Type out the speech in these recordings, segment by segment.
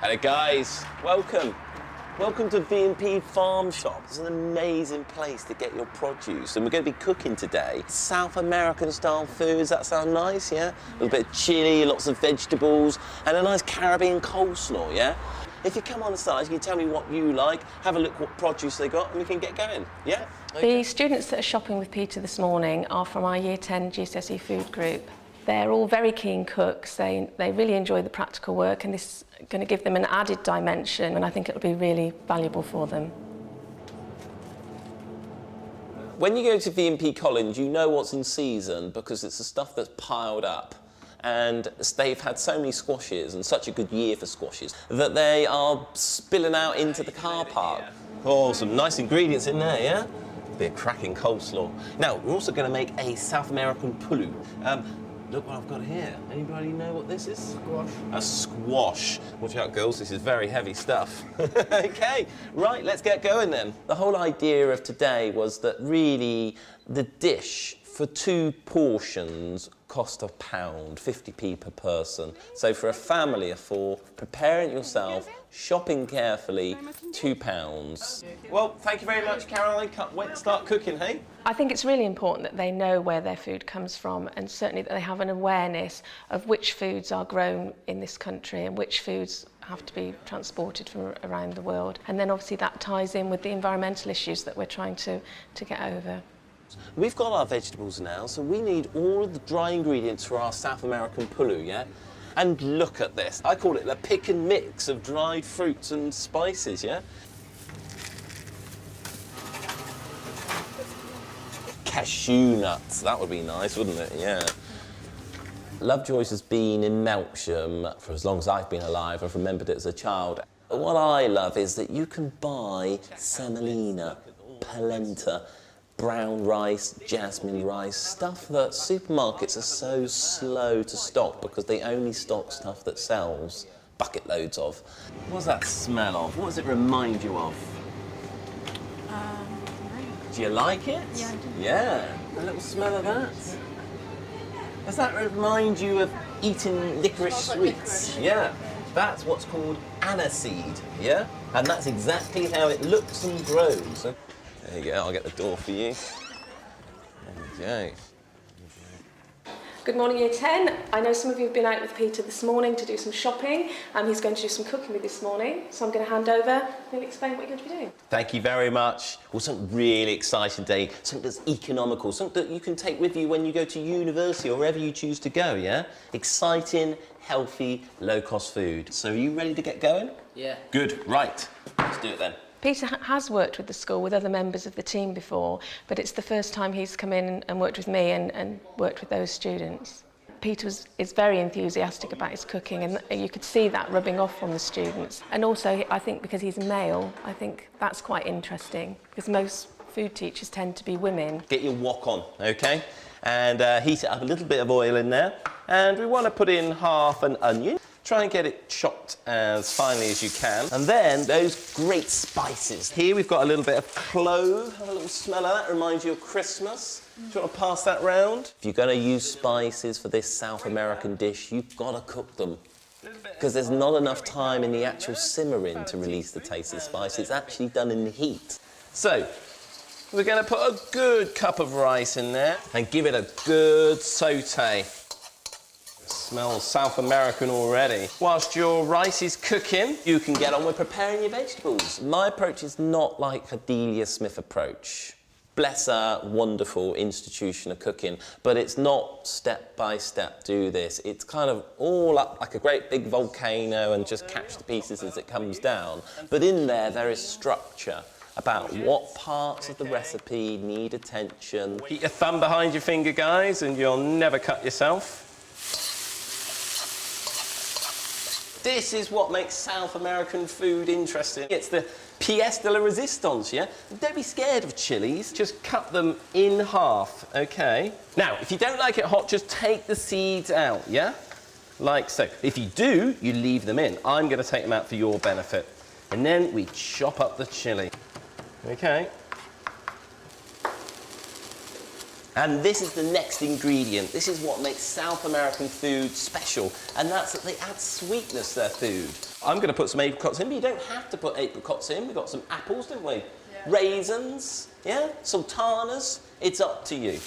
Hello guys, welcome. Welcome to V&P Farm Shop. It's an amazing place to get your produce, and we're going to be cooking today South American style foods. That sound nice, yeah? A little bit of chili, lots of vegetables, and a nice Caribbean coleslaw, yeah? If you come on the side, you can tell me what you like, have a look what produce they got, and we can get going, yeah? Okay. The students that are shopping with Peter this morning are from our Year 10 GCSE food group. They're all very keen cooks. They really enjoy the practical work, and this is going to give them an added dimension, and I think it'll be really valuable for them. When you go to V&P Collins, you know what's in season because it's the stuff that's piled up. And they've had so many squashes and such a good year for squashes that they are spilling out into the car park. Oh, some nice ingredients in there, yeah? Be a cracking coleslaw. Now, we're also going to make a South American pulao. Look what I've got here. Anybody know what this is? Squash. A squash. Watch out, girls, this is very heavy stuff. Okay, right, let's get going then. The whole idea of today was that really the dish for 2 portions cost £1, 50p per person. So for a family of 4, preparing it yourself, shopping carefully, £2. Well, thank you very much, Caroline. Can't wait to start cooking, hey? I think it's really important that they know where their food comes from, and certainly that they have an awareness of which foods are grown in this country and which foods have to be transported from around the world. And then obviously that ties in with the environmental issues that we're trying to get over. We've got our vegetables now, so we need all of the dry ingredients for our South American pulao, yeah? And look at this. I call it the pick and mix of dried fruits and spices, yeah? Cashew nuts, that would be nice, wouldn't it? Yeah. Lovejoy's has been in Melksham for as long as I've been alive. I've remembered it as a child. What I love is that you can buy semolina, polenta, brown rice, jasmine rice, stuff that supermarkets are so slow to stock because they only stock stuff that sells bucket loads of. What's that smell of? What does it remind you of? Do you like it? Yeah, I do. Yeah, a little smell of that. Does that remind you of eating licorice sweets? Yeah, that's what's called aniseed, yeah? And that's exactly how it looks and grows. There you go, I'll get the door for you. There you go. Good morning, Year 10. I know some of you have been out with Peter this morning to do some shopping, and he's going to do some cooking with you this morning. So I'm going to hand over and he'll explain what you're going to be doing. Thank you very much. Well, something really exciting today, something that's economical, something that you can take with you when you go to university or wherever you choose to go, yeah? Exciting, healthy, low-cost food. So are you ready to get going? Yeah. Good, right. Let's do it then. Peter has worked with the school with other members of the team before, but it's the first time he's come in and worked with me and worked with those students. Peter is very enthusiastic about his cooking, and you could see that rubbing off on the students. And also, I think because he's a male, I think that's quite interesting, because most food teachers tend to be women. Get your wok on, okay? And heat it up, a little bit of oil in there. And we want to put in half an onion. Try and get it chopped as finely as you can. And then those great spices. Here we've got a little bit of clove. Have a little smell of that. Reminds you of Christmas. Do you want to pass that round? If you're going to use spices for this South American dish, you've got to cook them. Because there's not enough time in the actual simmering to release the taste of the spice. It's actually done in the heat. So, we're going to put a good cup of rice in there and give it a good saute. Smells South American already. Whilst your rice is cooking, you can get on with preparing your vegetables. My approach is not like a Delia Smith approach. Bless her wonderful institution of cooking, but it's not step by step do this. It's kind of all up like a great big volcano and just catch the pieces as it comes down. But in there is structure about what parts of the recipe need attention. Keep your thumb behind your finger, guys, and you'll never cut yourself. This is what makes South American food interesting. It's the pièce de la résistance, yeah? Don't be scared of chilies, just cut them in half, okay? Now, if you don't like it hot, just take the seeds out, yeah? Like so. If you do, you leave them in. I'm gonna take them out for your benefit. And then we chop up the chili, okay? And this is the next ingredient. This is what makes South American food special, and that's that they add sweetness to their food. I'm going to put some apricots in, but you don't have to put apricots in. We've got some apples, didn't we? Yeah. Raisins, yeah? Sultanas. It's up to you.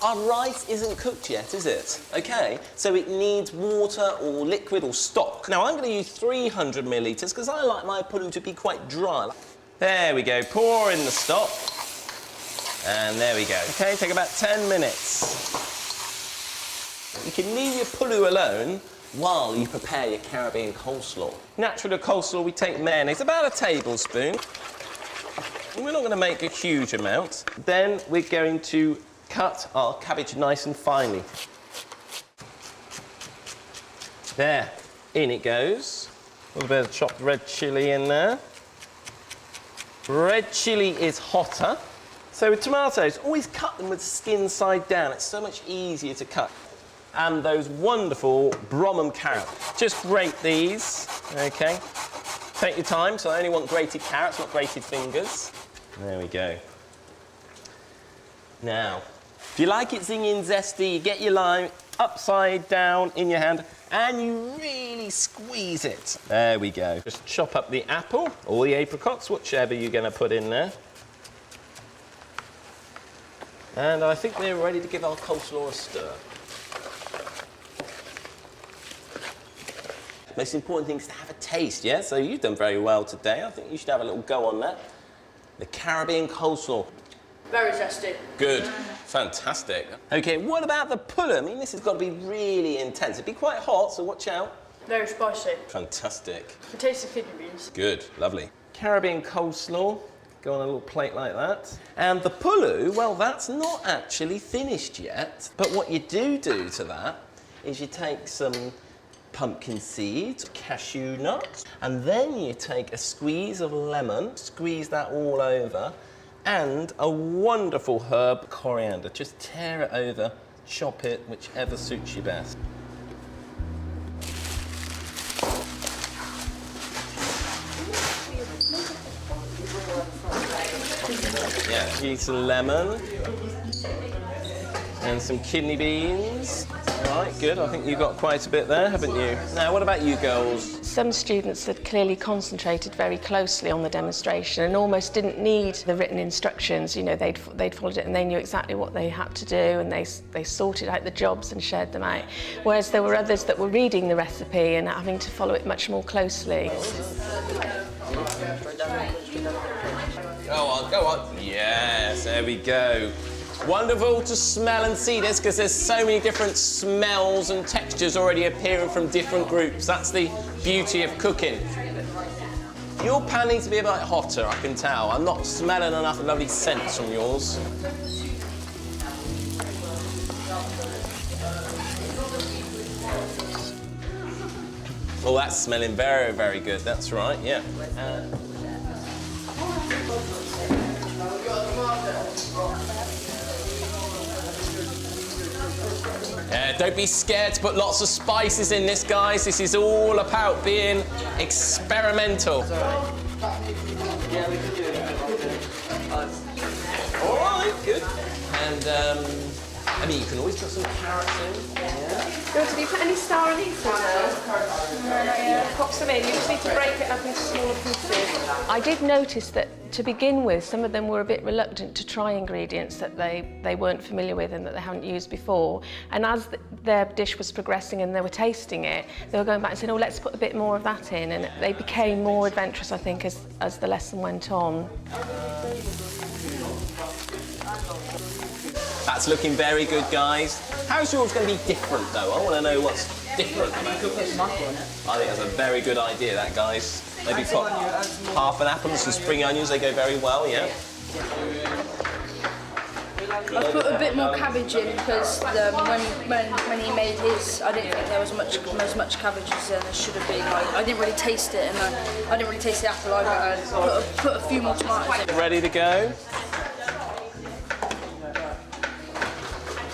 Our rice isn't cooked yet, is it? Okay, so it needs water or liquid or stock. Now, I'm going to use 300 millilitres because I like my pulu to be quite dry. There we go. Pour in the stock. And there we go. Okay, take about 10 minutes. You can leave your pulu alone while you prepare your Caribbean coleslaw. Naturally, the coleslaw, we take mayonnaise, about a tablespoon. We're not going to make a huge amount. Then we're going to cut our cabbage nice and finely. There, in it goes. A little bit of chopped red chilli in there. Red chilli is hotter. So with tomatoes, always cut them with skin side down. It's so much easier to cut. And those wonderful Bromham carrots. Just grate these, okay? Take your time, so I only want grated carrots, not grated fingers. There we go. Now, if you like it zinging zesty, you get your lime upside down in your hand and you really squeeze it. There we go. Just chop up the apple or the apricots, whichever you're going to put in there. And I think we're ready to give our coleslaw a stir. Most important thing is to have a taste, yeah? So you've done very well today. I think you should have a little go on that. The Caribbean coleslaw. Very zesty. Good. Fantastic. OK, what about the pulu? I mean, this has got to be really intense. It'd be quite hot, so watch out. Very spicy. Fantastic. The taste of kidney beans. Good. Lovely. Caribbean coleslaw. Go on a little plate like that. And the pulu, well, that's not actually finished yet. But what you do to that is you take some pumpkin seeds, cashew nuts, and then you take a squeeze of lemon, squeeze that all over, and a wonderful herb, coriander. Just tear it over, chop it, whichever suits you best. Yeah, piece of lemon and some kidney beans. All right, good. I think you've got quite a bit there, haven't you? Now, what about you girls? Some students had clearly concentrated very closely on the demonstration and almost didn't need the written instructions. You know, they'd followed it and they knew exactly what they had to do, and they sorted out the jobs and shared them out. Whereas there were others that were reading the recipe and having to follow it much more closely. Go on, go on. Yes, there we go. Wonderful to smell and see this because there's so many different smells and textures already appearing from different groups. That's the beauty of cooking. Your pan needs to be a bit hotter, I can tell. I'm not smelling enough lovely scents from yours. Oh, that's smelling very, very good. That's right, yeah. Don't be scared to put lots of spices in this, guys. This is all about being experimental. All right, good. And I mean, you can always put some carrots in. Yeah. Did you put any star anise in there? Pop some in. You just need to break it up into smaller pieces. I did notice that to begin with, some of them were a bit reluctant to try ingredients that they weren't familiar with and that they hadn't used before. And as their dish was progressing and they were tasting it, they were going back and saying, oh, let's put a bit more of that in. And they became more adventurous, I think, as the lesson went on. That's looking very good, guys. How's yours going to be different, though? I want to know what's different about it. I think that's a very good idea, that, guys. Maybe put half an apple and some spring onions. They go very well, yeah? I put a bit more cabbage in because when he made his, I didn't think there was as much cabbage as there should have been. I didn't really taste it, and I didn't really taste the apple either. I put a few more tomatoes in. Ready to go?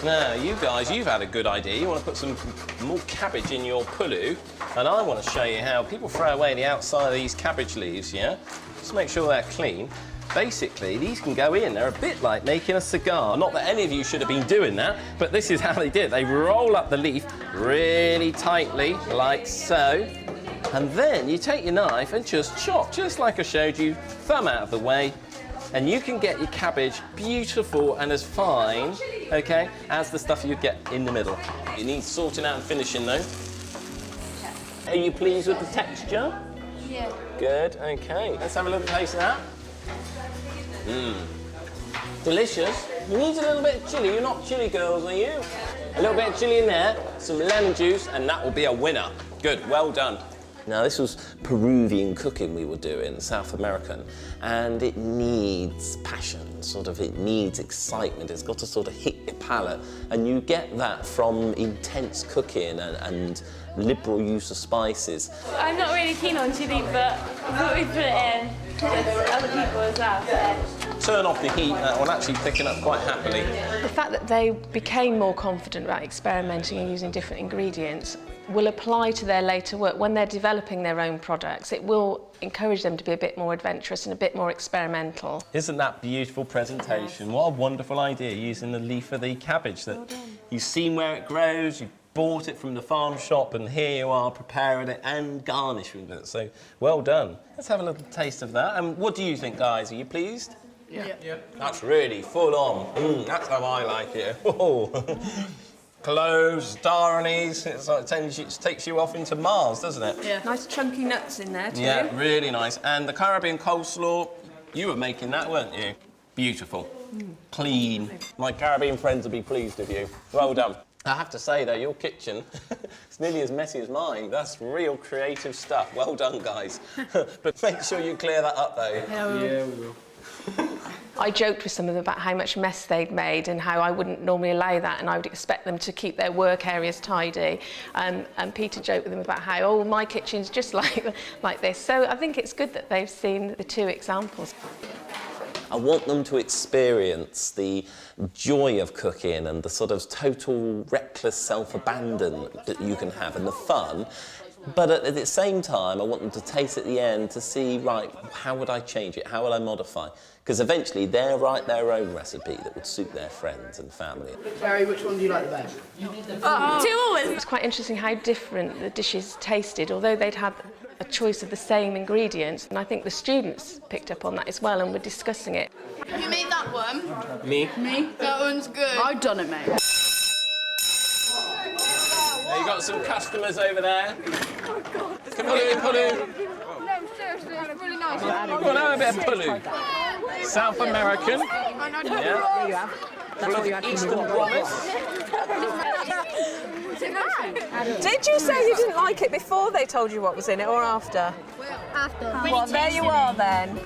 Now, you guys, you've had a good idea. You want to put some more cabbage in your pulu, and I want to show you how people throw away the outside of these cabbage leaves, yeah? Just make sure they're clean. basically, these can go in. They're a bit like making a cigar. Not that any of you should have been doing that, but this is how they did it. They roll up the leaf really tightly, like so. And then you take your knife and just chop, just like I showed you, thumb out of the way, and you can get your cabbage beautiful and as fine, okay, as the stuff you'd get in the middle. It needs sorting out and finishing though. Are you pleased with the texture? Yeah. Good, okay. Let's have a little taste of that. Delicious. You need a little bit of chilli. You're not chilli girls, are you? A little bit of chilli in there, some lemon juice, and that will be a winner. Good, well done. Now, this was Peruvian cooking we were doing, South American, and it needs passion, sort of, it needs excitement. It's got to sort of hit your palate, and you get that from intense cooking and liberal use of spices. I'm not really keen on chili, but I thought we'd put it in with other people as well. Turn off the heat, that will actually pick it up quite happily. The fact that they became more confident about experimenting and using different ingredients will apply to their later work. When they're developing their own products, it will encourage them to be a bit more adventurous and a bit more experimental. Isn't that beautiful presentation? Yes. What a wonderful idea, using the leaf of the cabbage. That you've seen where it grows, you've bought it from the farm shop, and here you are preparing it and garnishing it. So, well done. Let's have a little taste of that. And what do you think, guys? Are you pleased? Yeah. That's really full on. That's how I like it. Cloves, star anise, it's like it takes you off into Mars, doesn't it? Yeah. Nice chunky nuts in there too. Yeah, really nice. And the Caribbean coleslaw, you were making that, weren't you? Beautiful. Clean. My Caribbean friends will be pleased with you. Well done. I have to say, though, your kitchen, it's nearly as messy as mine. That's real creative stuff. Well done, guys. But make sure you clear that up, though. Yeah, we will. I joked with some of them about how much mess they'd made and how I wouldn't normally allow that, and I would expect them to keep their work areas tidy. And Peter joked with them about how, oh, my kitchen's just like this. So I think it's good that they've seen the two examples. I want them to experience the joy of cooking and the sort of total reckless self-abandon that you can have and the fun. But at the same time, I want them to taste at the end to see, right, how would I change it? How will I modify? Because eventually they'll write their own recipe that would suit their friends and family. Gary, which one do you like the best? Two always. It's quite interesting how different the dishes tasted, although they'd had a choice of the same ingredients. And I think the students picked up on that as well and were discussing it. Who made that one? Me? Me? That one's good. I've done it, mate. You got some customers over there. Come on in, Pulao. No, seriously, it's really nice. Go on, have a bit of Pulao. South American. Yeah. Full of Eastern promise. Did you say you didn't like it before they told you what was in it, or after? After. Well, there you are then.